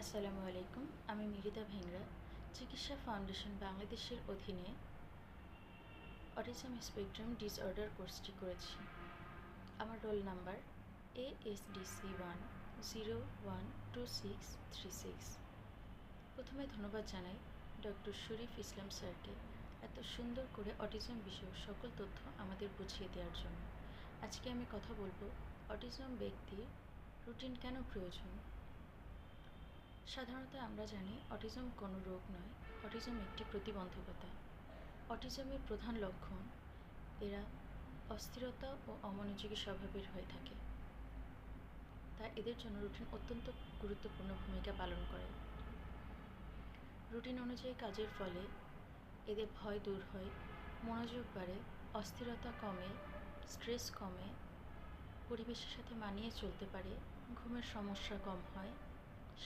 আসসালামু আলাইকুম। আমি মিহিতা ভেংরা চিকিৎসা ফাউন্ডেশন বাংলাদেশের অধীনে অটিজম স্পেকট্রাম ডিসঅর্ডার কোর্সটি করেছি। আমার রোল নাম্বার ASDC1012636। প্রথমে ধন্যবাদ জানাই ডক্টর শরীফ ইসলাম স্যারকে এত সুন্দর করে অটিজম বিষয়ক সকল তথ্য আমাদের বুঝিয়ে দেওয়ার জন্য। আজকে আমি কথা বলবো অটিজম ব্যক্তির রুটিন কেন প্রয়োজন। সাধারণত আমরা জানি অটিজম কোনো রোগ নয়, অটিজম একটি প্রতিবন্ধকতা। অটিজমের প্রধান লক্ষণ এরা অস্থিরতা ও অমনোযোগী স্বভাবের হয়ে থাকে, তাই এদের জন্য রুটিন অত্যন্ত গুরুত্বপূর্ণ ভূমিকা পালন করে। রুটিন অনুযায়ী কাজের ফলে এদের ভয় দূর হয়, মনোযোগ বাড়ে, অস্থিরতা কমে, স্ট্রেস কমে, পরিবেশের সাথে মানিয়ে চলতে পারে, ঘুমের সমস্যা কম হয়,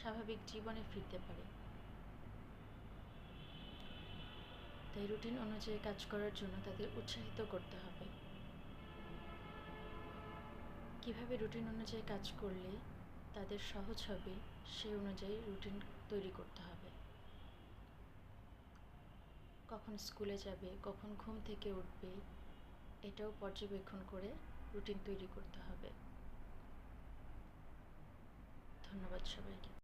স্বাভাবিক জীবনে ফিরতে পারে। তাই রুটিন অনুযায়ী কাজ করার জন্য তাদের উৎসাহিত করতে হবে। কিভাবে রুটিন অনুযায়ী কাজ করলে তাদের সহজ হবে সেই অনুযায়ী রুটিন তৈরি করতে হবে। কখন স্কুলে যাবে, কখন ঘুম থেকে উঠবে, এটাও পর্যবেক্ষণ করে রুটিন তৈরি করতে হবে। ধন্যবাদ সবাইকে।